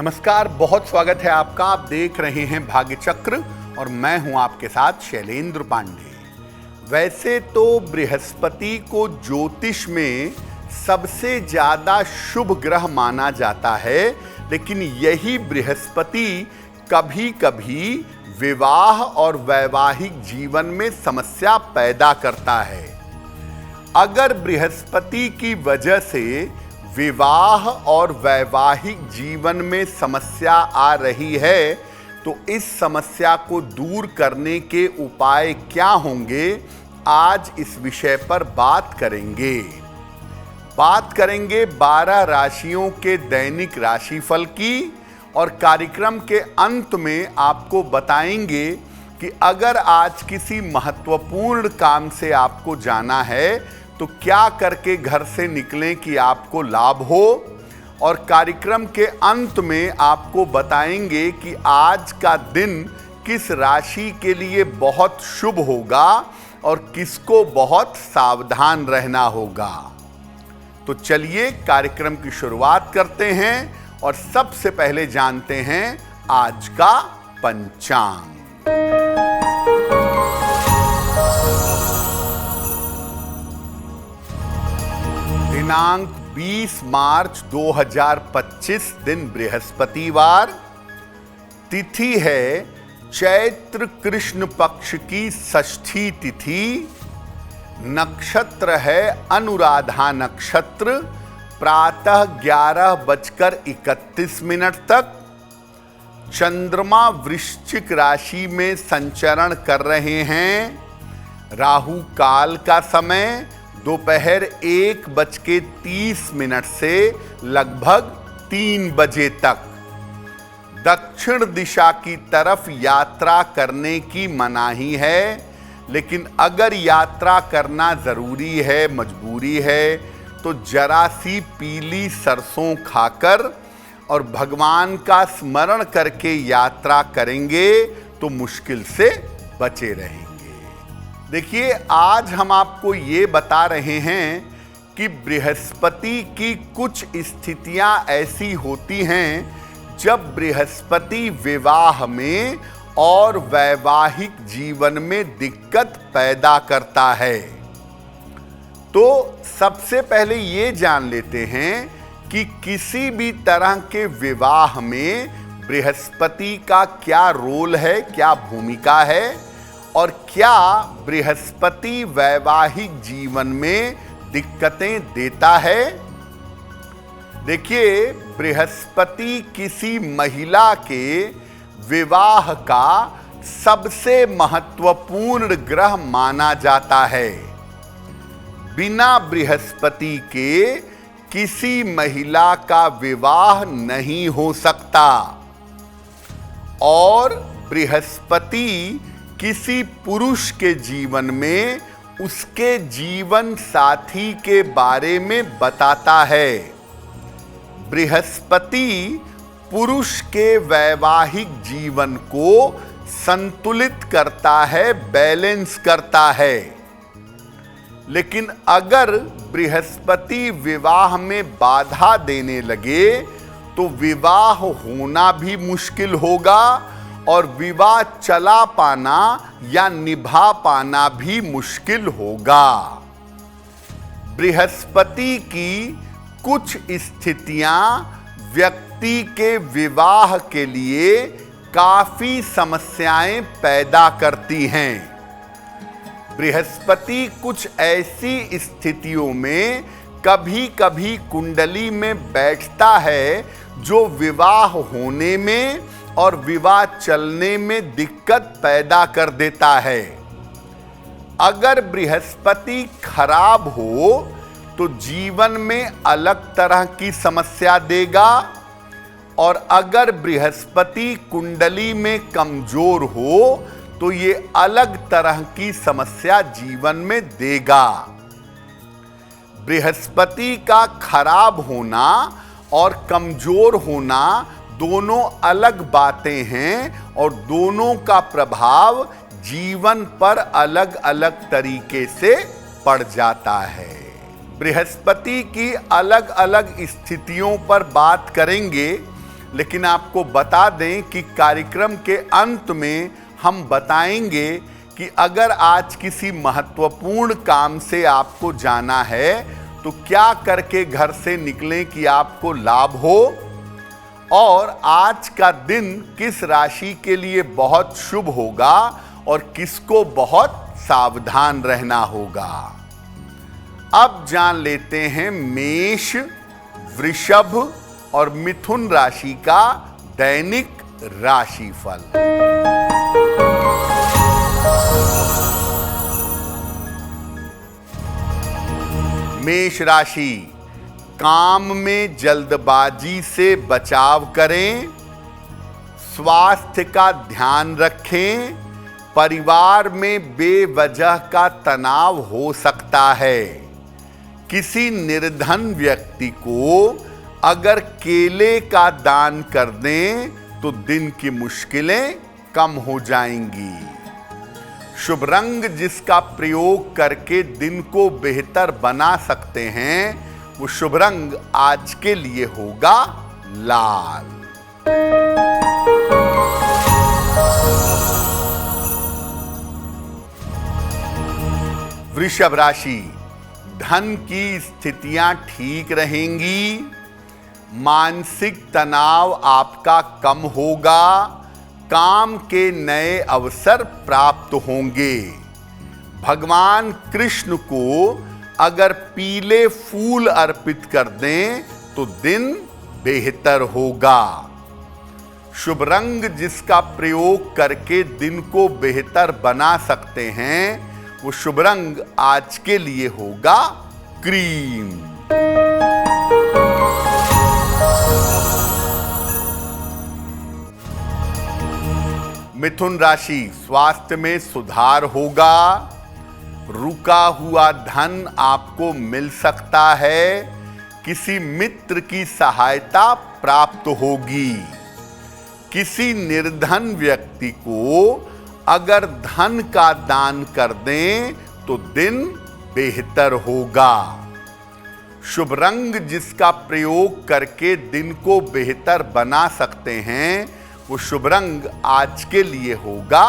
नमस्कार, बहुत स्वागत है आपका। आप देख रहे हैं भाग्य चक्र और मैं हूं आपके साथ शैलेंद्र पांडे। वैसे तो बृहस्पति को ज्योतिष में सबसे ज्यादा शुभ ग्रह माना जाता है, लेकिन यही बृहस्पति कभी कभी विवाह और वैवाहिक जीवन में समस्या पैदा करता है। अगर बृहस्पति की वजह से विवाह और वैवाहिक जीवन में समस्या आ रही है तो इस समस्या को दूर करने के उपाय क्या होंगे, आज इस विषय पर बात करेंगे 12 राशियों के दैनिक राशिफल की। और कार्यक्रम के अंत में आपको बताएंगे कि अगर आज किसी महत्वपूर्ण काम से आपको जाना है तो क्या करके घर से निकलें कि आपको लाभ हो। और कार्यक्रम के अंत में आपको बताएंगे कि आज का दिन किस राशि के लिए बहुत शुभ होगा और किसको बहुत सावधान रहना होगा। तो चलिए कार्यक्रम की शुरुआत करते हैं और सबसे पहले जानते हैं आज का पंचांग। दिनांक 20 मार्च 2025, दिन बृहस्पतिवार। तिथि है चैत्र कृष्ण पक्ष की षष्ठी तिथि। नक्षत्र है अनुराधा नक्षत्र। प्रातः 11:31 तक। चंद्रमा वृश्चिक राशि में संचरण कर रहे हैं। राहु काल का समय दोपहर 1:30 से लगभग 3 बजे तक। दक्षिण दिशा की तरफ यात्रा करने की मनाही है, लेकिन अगर यात्रा करना जरूरी है, मजबूरी है, तो जरा सी पीली सरसों खाकर और भगवान का स्मरण करके यात्रा करेंगे तो मुश्किल से बचे रहेंगे। देखिए, आज हम आपको ये बता रहे हैं कि बृहस्पति की कुछ स्थितियां ऐसी होती हैं जब बृहस्पति विवाह में और वैवाहिक जीवन में दिक्कत पैदा करता है। तो सबसे पहले ये जान लेते हैं कि किसी भी तरह के विवाह में बृहस्पति का क्या रोल है, क्या भूमिका है, और क्या बृहस्पति वैवाहिक जीवन में दिक्कतें देता है। देखिए, बृहस्पति किसी महिला के विवाह का सबसे महत्वपूर्ण ग्रह माना जाता है। बिना बृहस्पति के किसी महिला का विवाह नहीं हो सकता। और बृहस्पति किसी पुरुष के जीवन में उसके जीवन साथी के बारे में बताता है। बृहस्पति पुरुष के वैवाहिक जीवन को संतुलित करता है, बैलेंस करता है। लेकिन अगर बृहस्पति विवाह में बाधा देने लगे तो विवाह होना भी मुश्किल होगा और विवाह चला पाना या निभा पाना भी मुश्किल होगा। बृहस्पति की कुछ स्थितियां व्यक्ति के विवाह के लिए काफी समस्याएं पैदा करती हैं। बृहस्पति कुछ ऐसी स्थितियों में कभी कभी कुंडली में बैठता है जो विवाह होने में और विवाह चलने में दिक्कत पैदा कर देता है। अगर बृहस्पति खराब हो तो जीवन में अलग तरह की समस्या देगा, और अगर बृहस्पति कुंडली में कमजोर हो तो ये अलग तरह की समस्या जीवन में देगा। बृहस्पति का खराब होना और कमजोर होना दोनों अलग बातें हैं और दोनों का प्रभाव जीवन पर अलग अलग तरीके से पड़ जाता है। बृहस्पति की अलग अलग स्थितियों पर बात करेंगे। लेकिन आपको बता दें कि कार्यक्रम के अंत में हम बताएंगे कि अगर आज किसी महत्वपूर्ण काम से आपको जाना है तो क्या करके घर से निकलें कि आपको लाभ हो, और आज का दिन किस राशि के लिए बहुत शुभ होगा और किसको बहुत सावधान रहना होगा। अब जान लेते हैं मेष, वृषभ और मिथुन राशि का दैनिक राशिफल। मेष राशि, काम में जल्दबाजी से बचाव करें, स्वास्थ्य का ध्यान रखें, परिवार में बेवजह का तनाव हो सकता है। किसी निर्धन व्यक्ति को अगर केले का दान कर दें तो दिन की मुश्किलें कम हो जाएंगी। शुभ रंग जिसका प्रयोग करके दिन को बेहतर बना सकते हैं वो शुभ रंग आज के लिए होगा लाल। वृषभ राशि, धन की स्थितियां ठीक रहेंगी, मानसिक तनाव आपका कम होगा, काम के नए अवसर प्राप्त होंगे। भगवान कृष्ण को अगर पीले फूल अर्पित कर दें तो दिन बेहतर होगा। शुभ रंग जिसका प्रयोग करके दिन को बेहतर बना सकते हैं वो शुभ रंग आज के लिए होगा क्रीम। मिथुन राशि, स्वास्थ्य में सुधार होगा, रुका हुआ धन आपको मिल सकता है, किसी मित्र की सहायता प्राप्त होगी। किसी निर्धन व्यक्ति को अगर धन का दान कर दें तो दिन बेहतर होगा। शुभ रंग जिसका प्रयोग करके दिन को बेहतर बना सकते हैं वो शुभ रंग आज के लिए होगा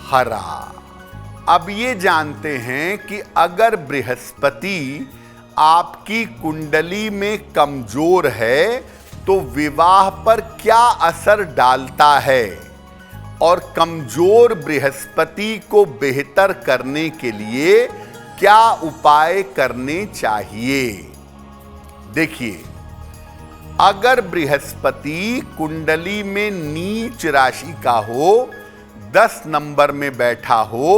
हरा। अब ये जानते हैं कि अगर बृहस्पति आपकी कुंडली में कमजोर है तो विवाह पर क्या असर डालता है, और कमजोर बृहस्पति को बेहतर करने के लिए क्या उपाय करने चाहिए। देखिए, अगर बृहस्पति कुंडली में नीच राशि का हो, 10 नंबर में बैठा हो,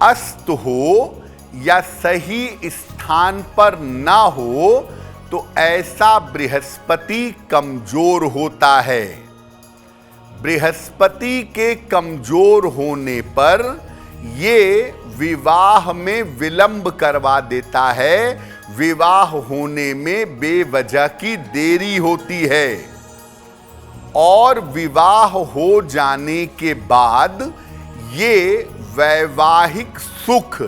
अस्त हो या सही स्थान पर ना हो तो ऐसा बृहस्पति कमजोर होता है। बृहस्पति के कमजोर होने पर ये विवाह में विलंब करवा देता है, विवाह होने में बेवजह की देरी होती है, और विवाह हो जाने के बाद ये वैवाहिक सुख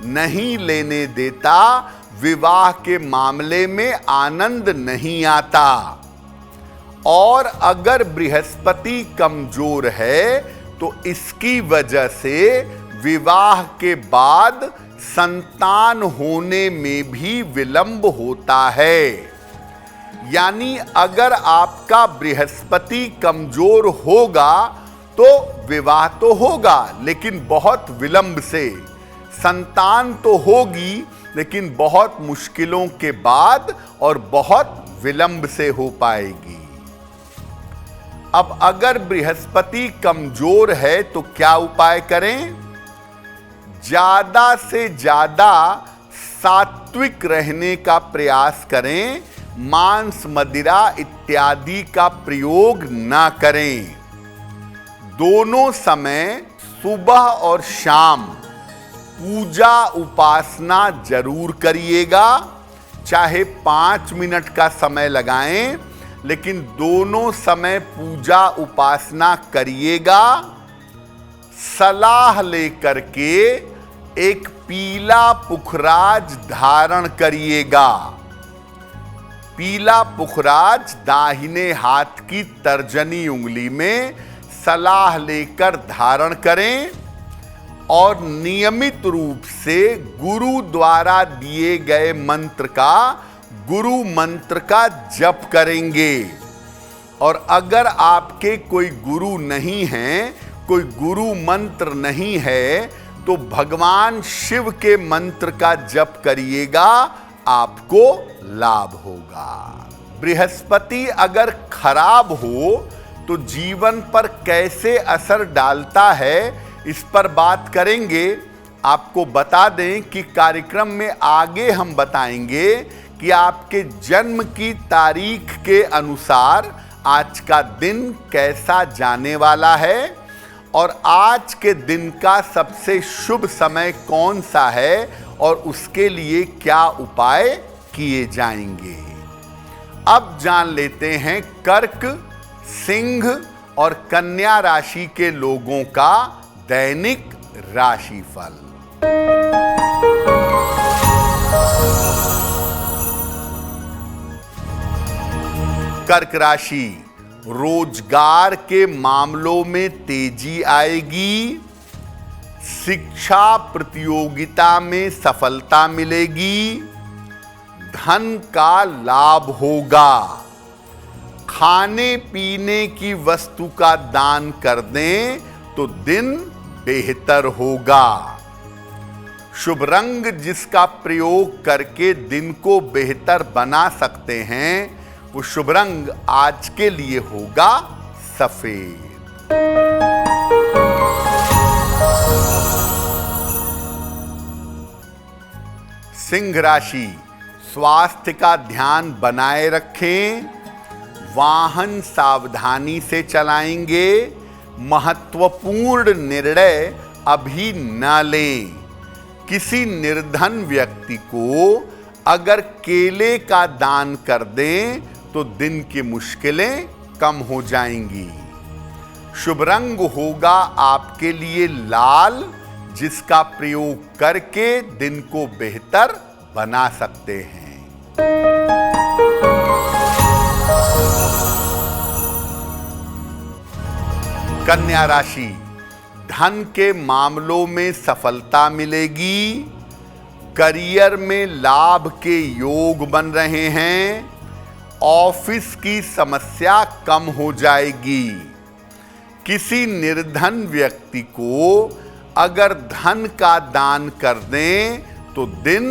नहीं लेने देता, विवाह के मामले में आनंद नहीं आता। और अगर बृहस्पति कमजोर है तो इसकी वजह से विवाह के बाद संतान होने में भी विलंब होता है। यानी अगर आपका बृहस्पति कमजोर होगा तो विवाह तो होगा लेकिन बहुत विलंब से, संतान तो होगी लेकिन बहुत मुश्किलों के बाद और बहुत विलंब से हो पाएगी। अब अगर बृहस्पति कमजोर है तो क्या उपाय करें? ज्यादा से ज्यादा सात्विक रहने का प्रयास करें, मांस मदिरा इत्यादि का प्रयोग ना करें। दोनों समय सुबह और शाम पूजा उपासना जरूर करिएगा, चाहे 5 मिनट का समय लगाएं, लेकिन दोनों समय पूजा उपासना करिएगा। सलाह लेकर के एक पीला पुखराज धारण करिएगा। पीला पुखराज दाहिने हाथ की तर्जनी उंगली में सलाह लेकर धारण करें और नियमित रूप से गुरु द्वारा दिए गए मंत्र का, गुरु मंत्र का जप करेंगे। और अगर आपके कोई गुरु नहीं है, कोई गुरु मंत्र नहीं है, तो भगवान शिव के मंत्र का जप करिएगा, आपको लाभ होगा। बृहस्पति अगर खराब हो तो जीवन पर कैसे असर डालता है, इस पर बात करेंगे। आपको बता दें कि कार्यक्रम में आगे हम बताएंगे कि आपके जन्म की तारीख के अनुसार आज का दिन कैसा जाने वाला है और आज के दिन का सबसे शुभ समय कौन सा है और उसके लिए क्या उपाय किए जाएंगे। अब जान लेते हैं कर्क, सिंह और कन्या राशि के लोगों का दैनिक राशिफल। कर्क राशि, रोजगार के मामलों में तेजी आएगी, शिक्षा प्रतियोगिता में सफलता मिलेगी, धन का लाभ होगा, खाने पीने की वस्तु का दान कर दें तो दिन बेहतर होगा। शुभ रंग जिसका प्रयोग करके दिन को बेहतर बना सकते हैं, वो शुभ रंग आज के लिए होगा सफेद। सिंह राशि, स्वास्थ्य का ध्यान बनाए रखें, वाहन सावधानी से चलाएंगे, महत्वपूर्ण निर्णय अभी न लें। किसी निर्धन व्यक्ति को अगर केले का दान कर दें तो दिन की मुश्किलें कम हो जाएंगी। शुभ रंग होगा आपके लिए लाल, जिसका प्रयोग करके दिन को बेहतर बना सकते हैं। कन्या राशि, धन के मामलों में सफलता मिलेगी, करियर में लाभ के योग बन रहे हैं, ऑफिस की समस्या कम हो जाएगी। किसी निर्धन व्यक्ति को अगर धन का दान कर दें तो दिन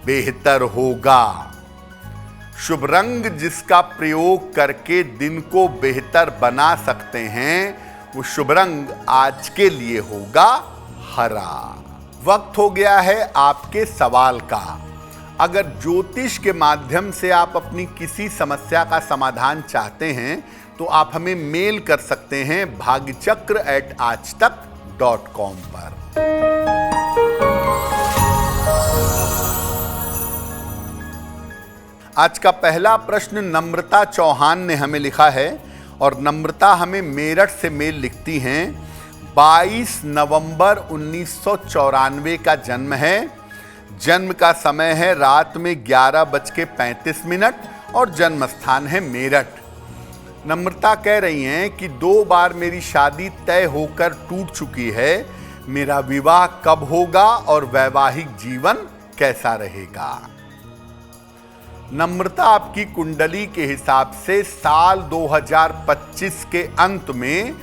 बेहतर होगा। शुभ रंग जिसका प्रयोग करके दिन को बेहतर बना सकते हैं, वो शुभ रंग आज के लिए होगा हरा। वक्त हो गया है आपके सवाल का। अगर ज्योतिष के माध्यम से आप अपनी किसी समस्या का समाधान चाहते हैं तो आप हमें मेल कर सकते हैं bhagyachakra@aajtak.com पर। आज का पहला प्रश्न नम्रता चौहान ने हमें लिखा है और नम्रता हमें मेरठ से मेल लिखती हैं। 22 नवंबर 1994 का जन्म है। जन्म का समय है रात में 11:35 और जन्म स्थान है मेरठ। नम्रता कह रही हैं कि 2 बार मेरी शादी तय होकर टूट चुकी है। मेरा विवाह कब होगा और वैवाहिक जीवन कैसा रहेगा। नम्रता आपकी कुंडली के हिसाब से साल 2025 के अंत में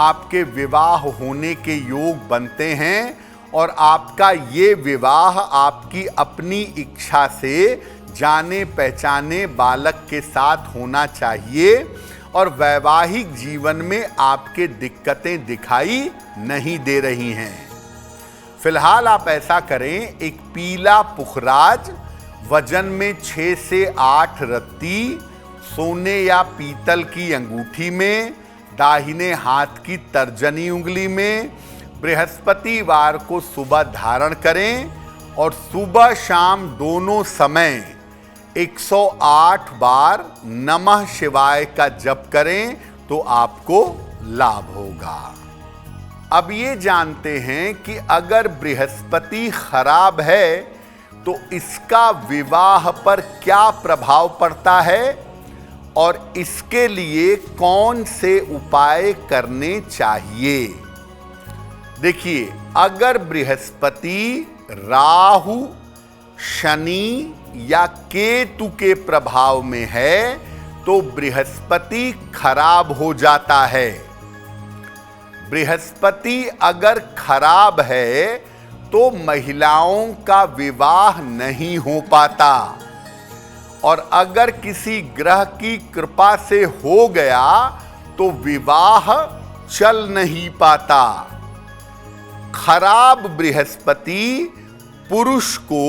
आपके विवाह होने के योग बनते हैं और आपका ये विवाह आपकी अपनी इच्छा से जाने पहचाने बालक के साथ होना चाहिए और वैवाहिक जीवन में आपके दिक्कतें दिखाई नहीं दे रही हैं। फिलहाल आप ऐसा करें, एक पीला पुखराज वजन में 6 से 8 रत्ती सोने या पीतल की अंगूठी में, दाहिने हाथ की तर्जनी उंगली में बृहस्पतिवार को सुबह धारण करें और सुबह शाम दोनों समय 108 बार नमः शिवाय का जप करें तो आपको लाभ होगा। अब ये जानते हैं कि अगर बृहस्पति खराब है तो इसका विवाह पर क्या प्रभाव पड़ता है और इसके लिए कौन से उपाय करने चाहिए। देखिए, अगर बृहस्पति राहु, शनि या केतु के प्रभाव में है तो बृहस्पति खराब हो जाता है। बृहस्पति अगर खराब है तो महिलाओं का विवाह नहीं हो पाता, और अगर किसी ग्रह की कृपा से हो गया तो विवाह चल नहीं पाता। खराब बृहस्पति पुरुष को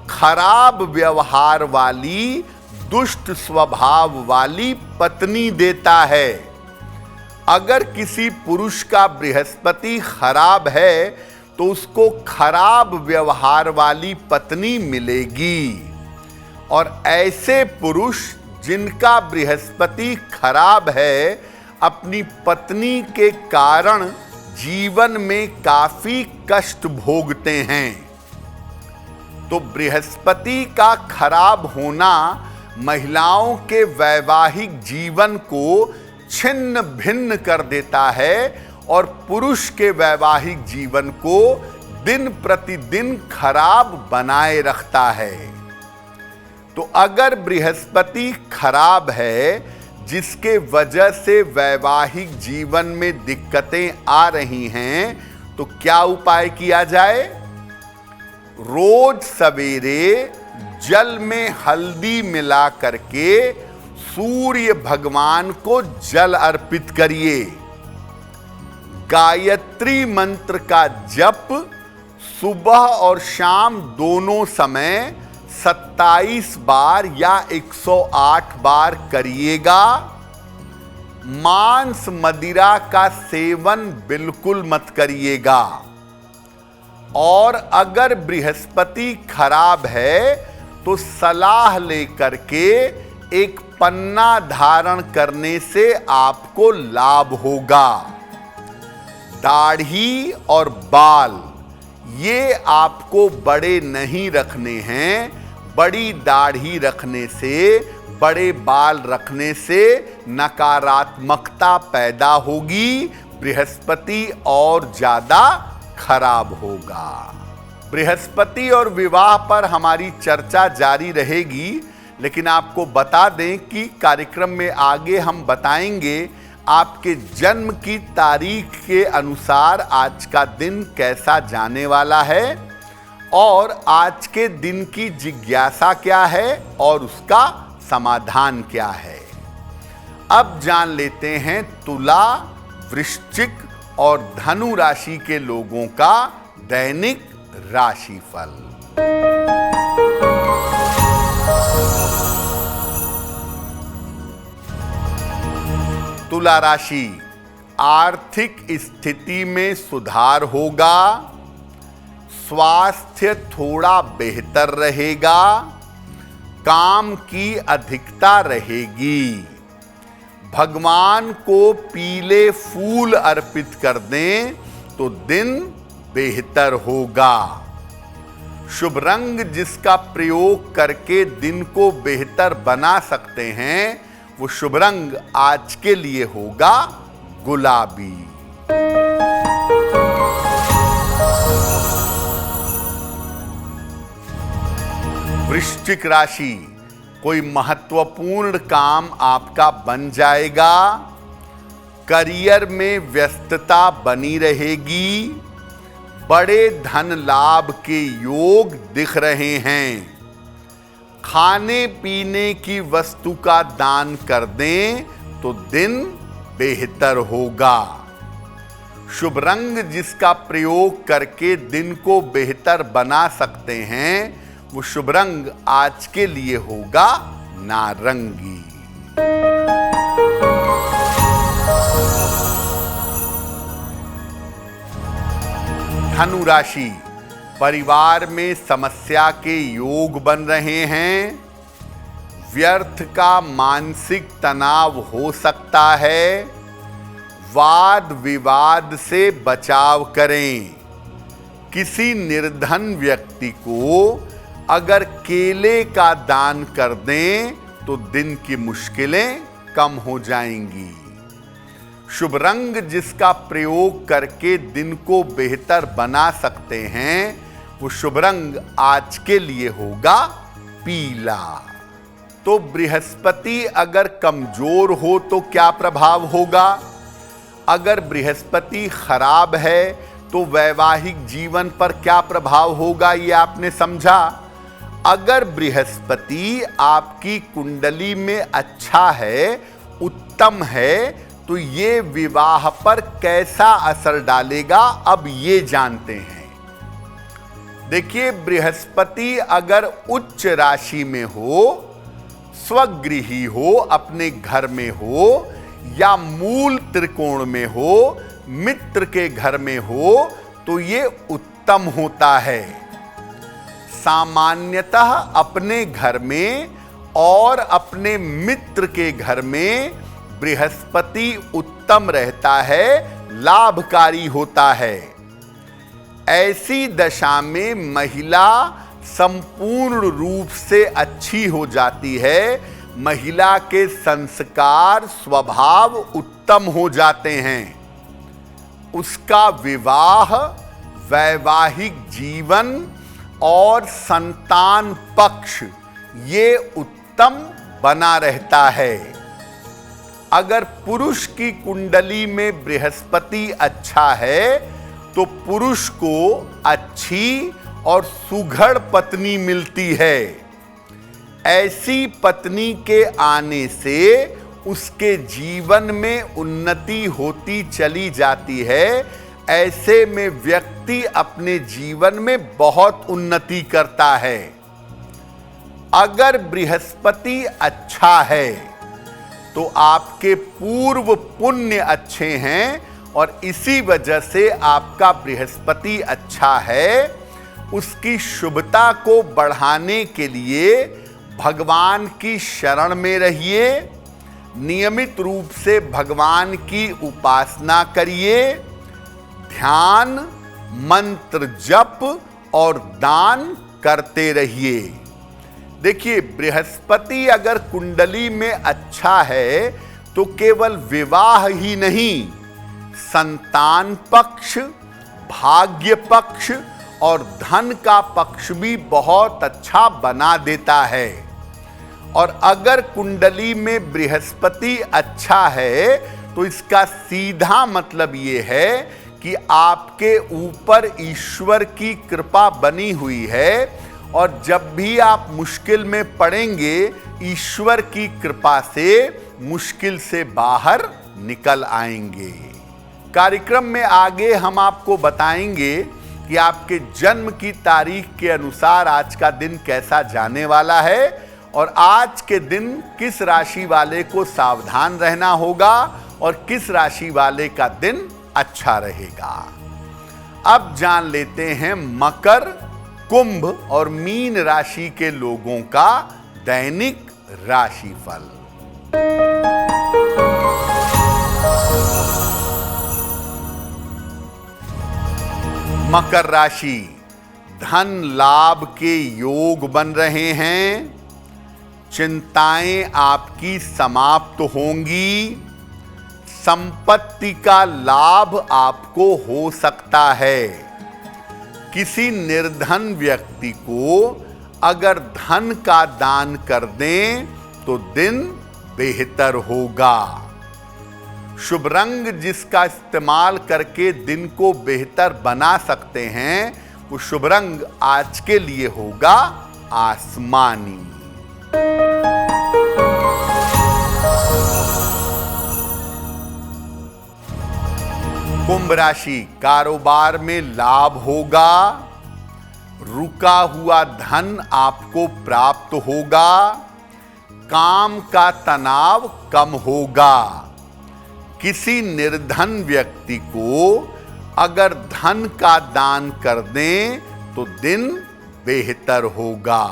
खराब व्यवहार वाली, दुष्ट स्वभाव वाली पत्नी देता है। अगर किसी पुरुष का बृहस्पति खराब है तो उसको खराब व्यवहार वाली पत्नी मिलेगी, और ऐसे पुरुष जिनका बृहस्पति खराब है अपनी पत्नी के कारण जीवन में काफी कष्ट भोगते हैं। तो बृहस्पति का खराब होना महिलाओं के वैवाहिक जीवन को छिन्न भिन्न कर देता है और पुरुष के वैवाहिक जीवन को दिन प्रतिदिन खराब बनाए रखता है। तो अगर बृहस्पति खराब है, जिसके वजह से वैवाहिक जीवन में दिक्कतें आ रही हैं, तो क्या उपाय किया जाए। रोज सवेरे जल में हल्दी मिला करके सूर्य भगवान को जल अर्पित करिए। गायत्री मंत्र का जप सुबह और शाम दोनों समय 27 बार या 108 बार करिएगा। मांस मदिरा का सेवन बिल्कुल मत करिएगा। और अगर बृहस्पति खराब है तो सलाह लेकर के एक पन्ना धारण करने से आपको लाभ होगा। दाढ़ी और बाल ये आपको बड़े नहीं रखने हैं। बड़ी दाढ़ी रखने से, बड़े बाल रखने से नकारात्मकता पैदा होगी, बृहस्पति और ज्यादा खराब होगा। बृहस्पति और विवाह पर हमारी चर्चा जारी रहेगी, लेकिन आपको बता दें कि कार्यक्रम में आगे हम बताएंगे आपके जन्म की तारीख के अनुसार आज का दिन कैसा जाने वाला है और आज के दिन की जिज्ञासा क्या है और उसका समाधान क्या है। अब जान लेते हैं तुला, वृश्चिक और धनु राशि के लोगों का दैनिक राशिफल। तुला राशि, आर्थिक स्थिति में सुधार होगा। स्वास्थ्य थोड़ा बेहतर रहेगा। काम की अधिकता रहेगी। भगवान को पीले फूल अर्पित कर दें तो दिन बेहतर होगा। शुभ रंग जिसका प्रयोग करके दिन को बेहतर बना सकते हैं, वो शुभ रंग आज के लिए होगा गुलाबी। वृश्चिक राशि, कोई महत्वपूर्ण काम आपका बन जाएगा। करियर में व्यस्तता बनी रहेगी। बड़े धन लाभ के योग दिख रहे हैं। खाने पीने की वस्तु का दान कर दें तो दिन बेहतर होगा। शुभ रंग जिसका प्रयोग करके दिन को बेहतर बना सकते हैं, वो शुभ रंग आज के लिए होगा नारंगी। धनु राशि, परिवार में समस्या के योग बन रहे हैं। व्यर्थ का मानसिक तनाव हो सकता है। वाद विवाद से बचाव करें। किसी निर्धन व्यक्ति को अगर केले का दान कर दें तो दिन की मुश्किलें कम हो जाएंगी। शुभ रंग जिसका प्रयोग करके दिन को बेहतर बना सकते हैं, वो शुभ रंग आज के लिए होगा पीला। तो बृहस्पति अगर कमजोर हो तो क्या प्रभाव होगा? अगर बृहस्पति खराब है तो वैवाहिक जीवन पर क्या प्रभाव होगा, ये आपने समझा। अगर बृहस्पति आपकी कुंडली में अच्छा है, उत्तम है, तो ये विवाह पर कैसा असर डालेगा, अब ये जानते हैं। देखिए, बृहस्पति अगर उच्च राशि में हो, स्वगृही हो, अपने घर में हो, या मूल त्रिकोण में हो, मित्र के घर में हो, तो ये उत्तम होता है। सामान्यतः अपने घर में और अपने मित्र के घर में बृहस्पति उत्तम रहता है, लाभकारी होता है। ऐसी दशा में महिला संपूर्ण रूप से अच्छी हो जाती है। महिला के संस्कार, स्वभाव उत्तम हो जाते हैं। उसका विवाह, वैवाहिक जीवन और संतान पक्ष ये उत्तम बना रहता है। अगर पुरुष की कुंडली में बृहस्पति अच्छा है तो पुरुष को अच्छी और सुघड़ पत्नी मिलती है। ऐसी पत्नी के आने से उसके जीवन में उन्नति होती चली जाती है। ऐसे में व्यक्ति अपने जीवन में बहुत उन्नति करता है। अगर बृहस्पति अच्छा है तो आपके पूर्व पुण्य अच्छे हैं और इसी वजह से आपका बृहस्पति अच्छा है। उसकी शुभता को बढ़ाने के लिए भगवान की शरण में रहिए, नियमित रूप से भगवान की उपासना करिए, ध्यान, मंत्र जप और दान करते रहिए। देखिए, बृहस्पति अगर कुंडली में अच्छा है तो केवल विवाह ही नहीं, संतान पक्ष, भाग्य पक्ष और धन का पक्ष भी बहुत अच्छा बना देता है। और अगर कुंडली में बृहस्पति अच्छा है तो इसका सीधा मतलब ये है कि आपके ऊपर ईश्वर की कृपा बनी हुई है और जब भी आप मुश्किल में पड़ेंगे, ईश्वर की कृपा से मुश्किल से बाहर निकल आएंगे। कार्यक्रम में आगे हम आपको बताएंगे कि आपके जन्म की तारीख के अनुसार आज का दिन कैसा जाने वाला है और आज के दिन किस राशि वाले को सावधान रहना होगा और किस राशि वाले का दिन अच्छा रहेगा। अब जान लेते हैं मकर, कुंभ और मीन राशि के लोगों का दैनिक राशिफल। मकर राशि, धन लाभ के योग बन रहे हैं। चिंताएं आपकी समाप्त होंगी। संपत्ति का लाभ आपको हो सकता है। किसी निर्धन व्यक्ति को अगर धन का दान कर दें तो दिन बेहतर होगा। शुभ रंग जिसका इस्तेमाल करके दिन को बेहतर बना सकते हैं, वो शुभ रंग आज के लिए होगा आसमानी। कुंभ राशि, कारोबार में लाभ होगा। रुका हुआ धन आपको प्राप्त होगा। काम का तनाव कम होगा। किसी निर्धन व्यक्ति को अगर धन का दान कर दें तो दिन बेहतर होगा।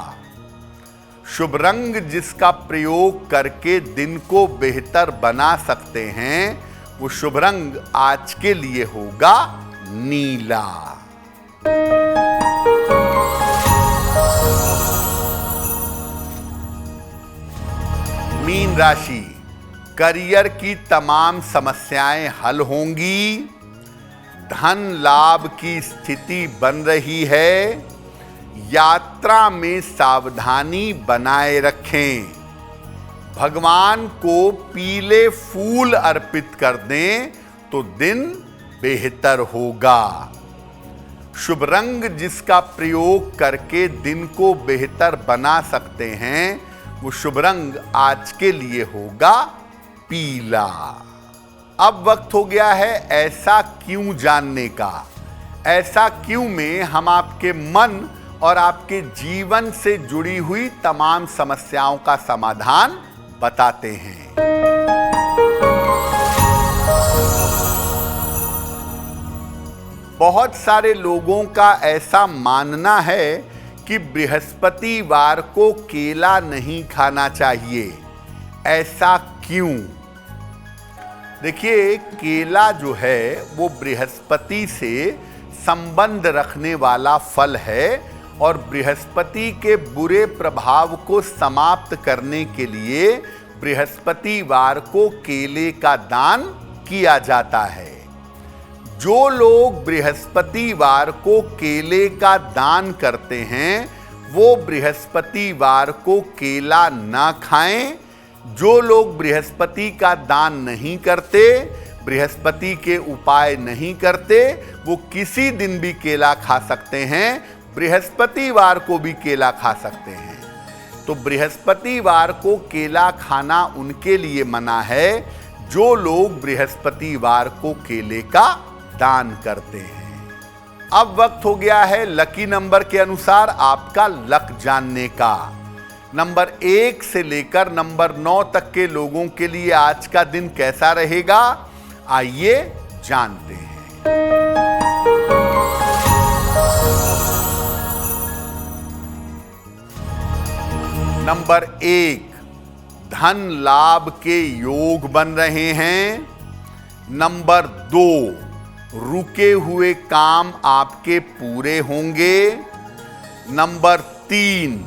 शुभ रंग जिसका प्रयोग करके दिन को बेहतर बना सकते हैं, वो शुभ रंग आज के लिए होगा नीला। मीन राशि, करियर की तमाम समस्याएं हल होंगी, धन लाभ की स्थिति बन रही है, यात्रा में सावधानी बनाए रखें, भगवान को पीले फूल अर्पित कर दें तो दिन बेहतर होगा। शुभ रंग जिसका प्रयोग करके दिन को बेहतर बना सकते हैं वो शुभ रंग आज के लिए होगा पीला। अब वक्त हो गया है ऐसा क्यों जानने का। ऐसा क्यों में हम आपके मन और आपके जीवन से जुड़ी हुई तमाम समस्याओं का समाधान बताते हैं। बहुत सारे लोगों का ऐसा मानना है कि बृहस्पतिवार को केला नहीं खाना चाहिए। ऐसा क्यों? देखिए, केला जो है वो बृहस्पति से संबंध रखने वाला फल है और बृहस्पति के बुरे प्रभाव को समाप्त करने के लिए बृहस्पतिवार को केले का दान किया जाता है। जो लोग बृहस्पतिवार को केले का दान करते हैं वो बृहस्पतिवार को केला ना खाएं। जो लोग बृहस्पति का दान नहीं करते, बृहस्पति के उपाय नहीं करते, वो किसी दिन भी केला खा सकते हैं, बृहस्पतिवार को भी केला खा सकते हैं। तो बृहस्पतिवार को केला खाना उनके लिए मना है जो लोग बृहस्पतिवार को केले का दान करते हैं। अब वक्त हो गया है लकी नंबर के अनुसार आपका लक जानने का। नंबर 1 से लेकर नंबर 9 तक के लोगों के लिए आज का दिन कैसा रहेगा, आइए जानते हैं। नंबर 1, धन लाभ के योग बन रहे हैं। नंबर 2, रुके हुए काम आपके पूरे होंगे। नंबर 3,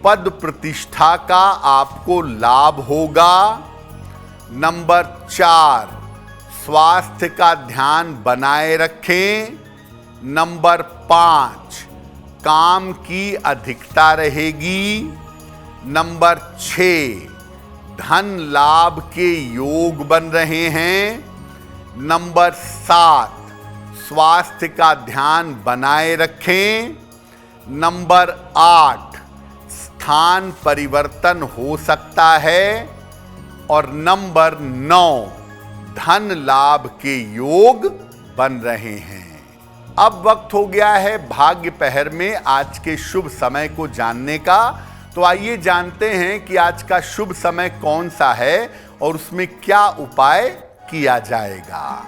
पद प्रतिष्ठा का आपको लाभ होगा। नंबर 4, स्वास्थ्य का ध्यान बनाए रखें। नंबर 5, काम की अधिकता रहेगी। नंबर 6, धन लाभ के योग बन रहे हैं। नंबर 7, स्वास्थ्य का ध्यान बनाए रखें। नंबर 8, स्थान परिवर्तन हो सकता है। और नंबर 9, धन लाभ के योग बन रहे हैं। अब वक्त हो गया है भाग्य पहर में आज के शुभ समय को जानने का। तो आइए जानते हैं कि आज का शुभ समय कौन सा है और उसमें क्या उपाय किया जाएगा।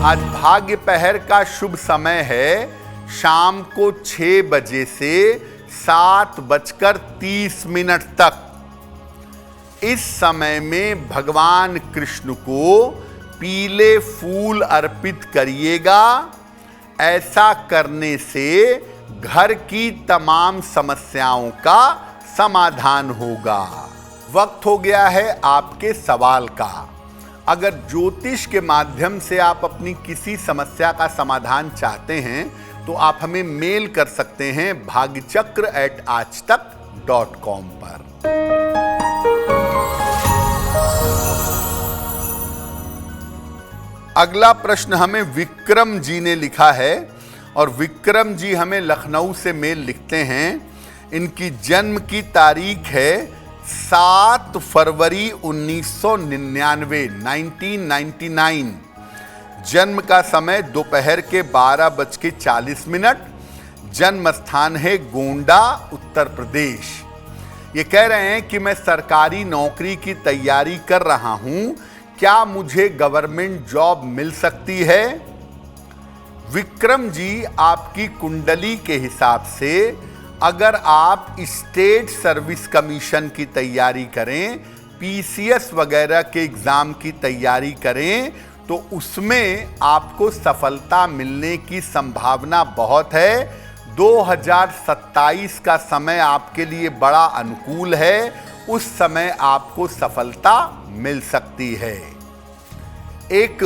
आज भाग्य पहर का शुभ समय है शाम को 6 बजे से 7:30 तक। इस समय में भगवान कृष्ण को पीले फूल अर्पित करिएगा। ऐसा करने से घर की तमाम समस्याओं का समाधान होगा। वक्त हो गया है आपके सवाल का। अगर ज्योतिष के माध्यम से आप अपनी किसी समस्या का समाधान चाहते हैं तो आप हमें मेल कर सकते हैं bhagyachakra@aajtak.com पर। अगला प्रश्न हमें विक्रम जी ने लिखा है और विक्रम जी हमें लखनऊ से मेल लिखते हैं। इनकी जन्म की तारीख है 7 फरवरी 1999। जन्म का समय दोपहर के 12:40। जन्म स्थान है गोंडा, उत्तर प्रदेश। ये कह रहे हैं कि मैं सरकारी नौकरी की तैयारी कर रहा हूं, क्या मुझे गवर्नमेंट जॉब मिल सकती है? विक्रम जी, आपकी कुंडली के हिसाब से अगर आप स्टेट सर्विस कमीशन की तैयारी करें, पीसीएस वगैरह के एग्जाम की तैयारी करें तो उसमें आपको सफलता मिलने की संभावना बहुत है। 2027 का समय आपके लिए बड़ा अनुकूल है, उस समय आपको सफलता मिल सकती है। एक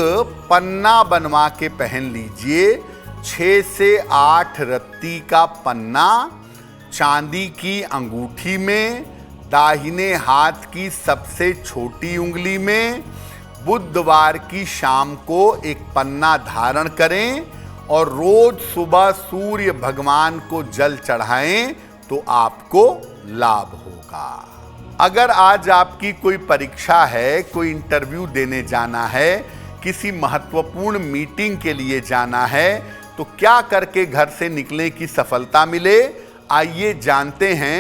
पन्ना बनवा के पहन लीजिए, 6 से 8 रत्ती का पन्ना, चांदी की अंगूठी में, दाहिने हाथ की सबसे छोटी उंगली में। बुधवार की शाम को एक पन्ना धारण करें और रोज सुबह सूर्य भगवान को जल चढ़ाएं तो आपको लाभ होगा। अगर आज आपकी कोई परीक्षा है, कोई इंटरव्यू देने जाना है, किसी महत्वपूर्ण मीटिंग के लिए जाना है, तो क्या करके घर से निकले कि सफलता मिले, आइए जानते हैं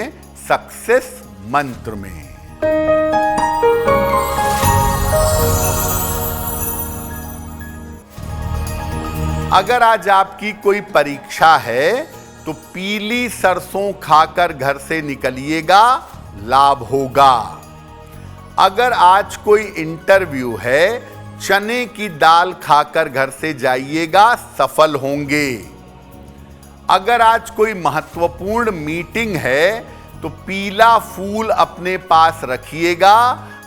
सक्सेस मंत्र में। अगर आज आपकी कोई परीक्षा है तो पीली सरसों खाकर घर से निकलिएगा, लाभ होगा। अगर आज कोई इंटरव्यू है, चने की दाल खाकर घर से जाइएगा, सफल होंगे। अगर आज कोई महत्वपूर्ण मीटिंग है तो पीला फूल अपने पास रखिएगा,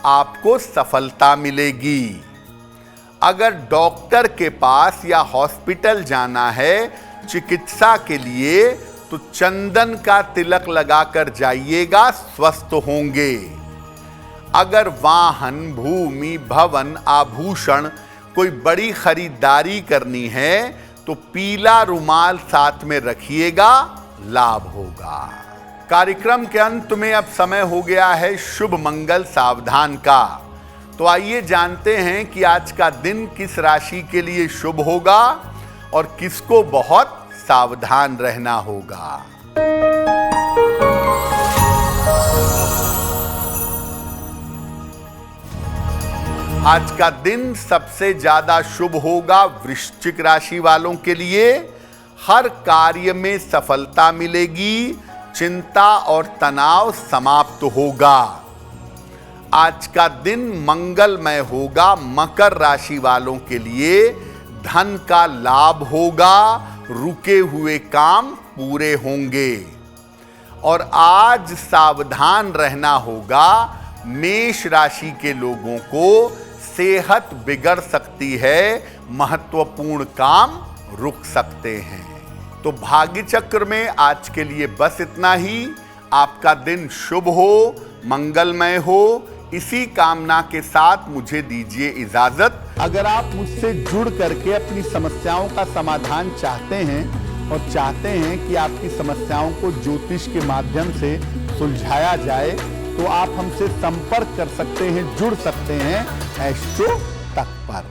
आपको सफलता मिलेगी। अगर डॉक्टर के पास या हॉस्पिटल जाना है चिकित्सा के लिए तो चंदन का तिलक लगाकर जाइएगा, स्वस्थ होंगे। अगर वाहन, भूमि, भवन, आभूषण कोई बड़ी खरीदारी करनी है तो पीला रुमाल साथ में रखिएगा, लाभ होगा। कार्यक्रम के अंत में अब समय हो गया है शुभ मंगल सावधान का। तो आइए जानते हैं कि आज का दिन किस राशि के लिए शुभ होगा और किसको बहुत सावधान रहना होगा। आज का दिन सबसे ज्यादा शुभ होगा वृश्चिक राशि वालों के लिए। हर कार्य में सफलता मिलेगी, चिंता और तनाव समाप्त होगा। आज का दिन मंगलमय होगा मकर राशि वालों के लिए। धन का लाभ होगा, रुके हुए काम पूरे होंगे। और आज सावधान रहना होगा, मेष राशि के लोगों को सेहत बिगड़ सकती है, महत्वपूर्ण काम रुक सकते हैं। तो भाग्य चक्र में आज के लिए बस इतना ही। आपका दिन शुभ हो, मंगलमय हो, इसी कामना के साथ मुझे दीजिए इजाजत। अगर आप मुझसे जुड़ करके अपनी समस्याओं का समाधान चाहते हैं और चाहते हैं कि आपकी समस्याओं को ज्योतिष के माध्यम से सुलझाया जाए, तो आप हमसे संपर्क कर सकते हैं, जुड़ सकते हैं एस्ट्रो तक पर।